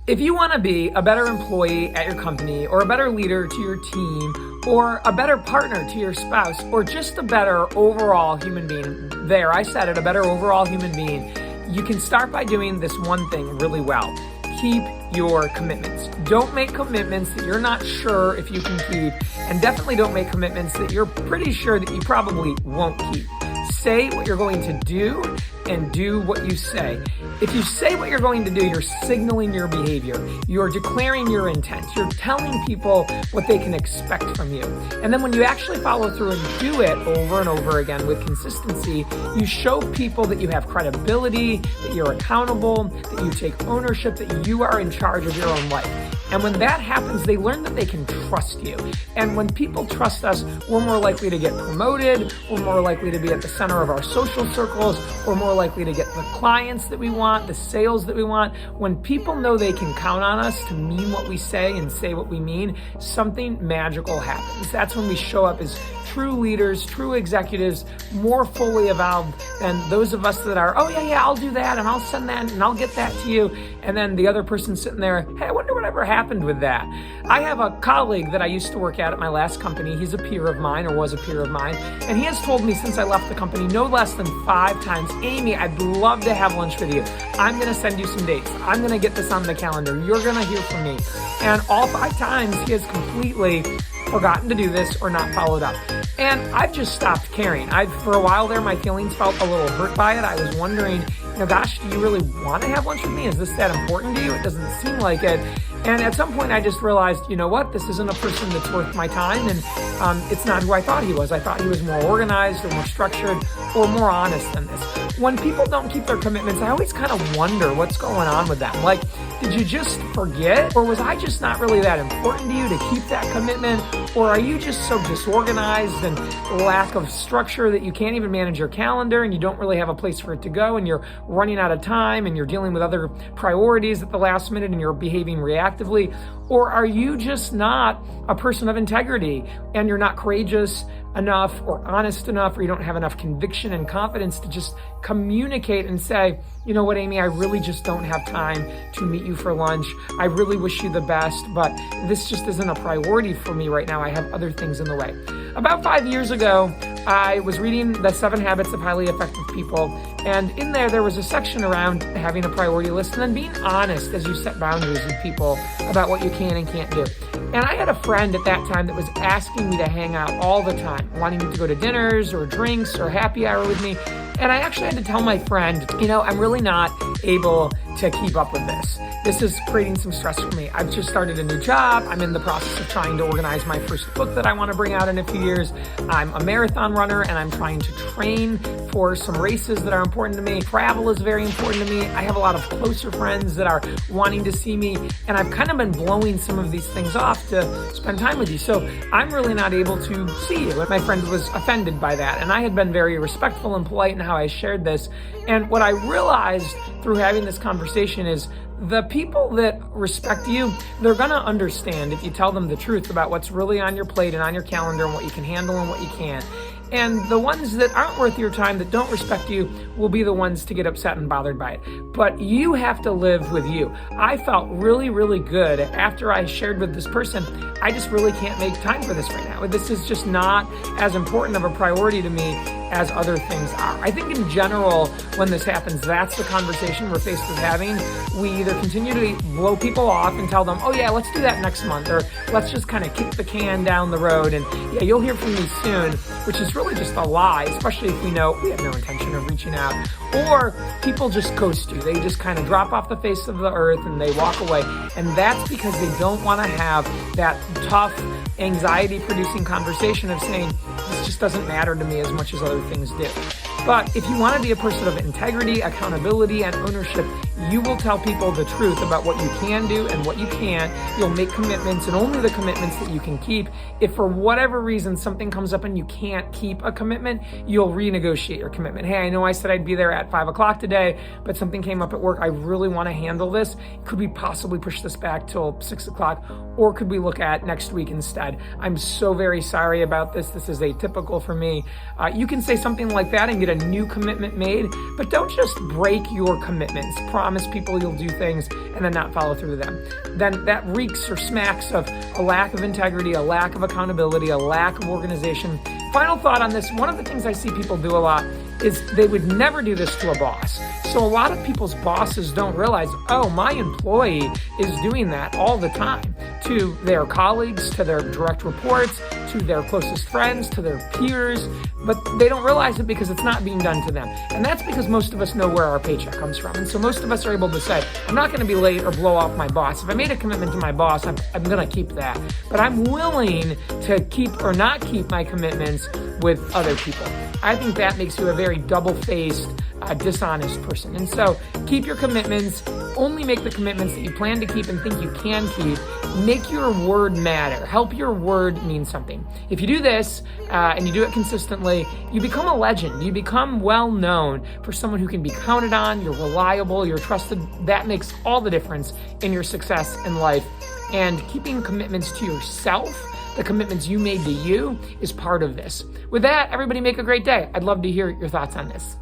If you want to be a better employee at your company, or a better leader to your team, or a better partner to your spouse, or just a better overall human being, there, I said it, a better overall human being, you can start by doing this one thing really well. Keep your commitments. Don't make commitments that you're not sure if you can keep, and definitely don't make commitments that you're pretty sure that you probably won't keep. Say what you're going to do and do what you say. If you say what you're going to do, you're signaling your behavior. You're declaring your intent. You're telling people what they can expect from you. And then when you actually follow through and do it over and over again with consistency, you show people that you have credibility, that you're accountable, that you take ownership, that you are in charge of your own life. And when that happens, they learn that they can trust you. And when people trust us, we're more likely to get promoted, we're more likely to be at the center of our social circles, we're more likely to get the clients that we want, the sales that we want. When people know they can count on us to mean what we say and say what we mean, something magical happens. That's when we show up as true leaders, true executives, more fully evolved than those of us that are, oh yeah, I'll do that and I'll send that and I'll get that to you. And then the other person sitting there, hey, I wonder whatever happened with that. I have a colleague that I used to work at my last company. He's a peer of mine, or was a peer of mine. And he has told me since I left the company no less than 5 times, Amy, I'd love to have lunch with you. I'm going to send you some dates. I'm going to get this on the calendar. You're going to hear from me. And all 5 times he has completely forgotten to do this or not followed up. And I've just stopped caring. For a while there, my feelings felt a little hurt by it. I was wondering, gosh, do you really want to have lunch with me? Is this that important to you? It doesn't seem like it. And at some point I just realized, you know what, this isn't a person that's worth my time, and it's not who I thought he was. I thought he was more organized or more structured or more honest than this. When people don't keep their commitments, I always kind of wonder what's going on with them. Like, did you just forget? Or was I just not really that important to you to keep that commitment? Or are you just so disorganized and lack of structure that you can't even manage your calendar, and you don't really have a place for it to go, and you're running out of time, and you're dealing with other priorities at the last minute, and you're behaving reactively? Or are you just not a person of integrity, and you're not courageous enough or honest enough, or you don't have enough conviction and confidence to just communicate and say, you know what, Amy, I really just don't have time to meet you for lunch. I really wish you the best, but this just isn't a priority for me right now. I have other things in the way. About 5 years ago, I was reading The 7 Habits of Highly Effective People, and in there was a section around having a priority list and then being honest as you set boundaries with people about what you can and can't do. And I had a friend at that time that was asking me to hang out all the time, wanting to go to dinners or drinks or happy hour with me. And I actually had to tell my friend, I'm really not able to keep up with this. This is creating some stress for me. I've just started a new job. I'm in the process of trying to organize my first book that I want to bring out in a few years. I'm a marathon runner, and I'm trying to train for some races that are important to me. Travel is very important to me. I have a lot of closer friends that are wanting to see me, and I've kind of been blowing some of these things off to spend time with you. So I'm really not able to see you. My friend was offended by that, and I had been very respectful and polite in how I shared this. And what I realized through having this conversation is the people that respect you, they're going to understand if you tell them the truth about what's really on your plate and on your calendar and what you can handle and what you can't. And the ones that aren't worth your time, that don't respect you, will be the ones to get upset and bothered by it. But you have to live with you. I felt really, really good after I shared with this person, I just really can't make time for this right now. This is just not as important of a priority to me as other things are. I think in general, when this happens, that's the conversation we're faced with having. We either continue to blow people off and tell them, oh yeah, let's do that next month, or let's just kind of kick the can down the road and yeah, you'll hear from me soon, which is really just a lie, especially if we know we have no intention of reaching out. Or people just ghost you. They just kind of drop off the face of the earth and they walk away. And that's because they don't want to have that tough, anxiety-producing conversation of saying, this just doesn't matter to me as much as other things do. But if you want to be a person of integrity, accountability, and ownership, you will tell people the truth about what you can do and what you can't. You'll make commitments, and only the commitments that you can keep. If for whatever reason something comes up and you can't keep a commitment, you'll renegotiate your commitment. Hey, I know I said I'd be there at 5 o'clock today, but something came up at work. I really want to handle this. Could we possibly push this back till 6 o'clock? Or could we look at next week instead? I'm so very sorry about this. This is atypical for me. You can say something like that and get a new commitment made, but don't just break your commitments. promise people you'll do things and then not follow through with them. Then that reeks or smacks of a lack of integrity, a lack of accountability, a lack of organization. Final thought on this, one of the things I see people do a lot is they would never do this to a boss. So a lot of people's bosses don't realize, oh, my employee is doing that all the time to their colleagues, to their direct reports, to their closest friends, to their peers, but they don't realize it because it's not being done to them. And that's because most of us know where our paycheck comes from. And so most of us are able to say, I'm not going to be late or blow off my boss. If I made a commitment to my boss, I'm going to keep that. But I'm willing to keep or not keep my commitments with other people. I think that makes you a very double-faced, dishonest person. And so keep your commitments. Only make the commitments that you plan to keep and think you can keep. Make your word matter. Help your word mean something. If you do this and you do it consistently, you become a legend. You become well known for someone who can be counted on. You're reliable. You're trusted. That makes all the difference in your success in life. And keeping commitments to yourself, the commitments you made to you, is part of this. With that, everybody make a great day. I'd love to hear your thoughts on this.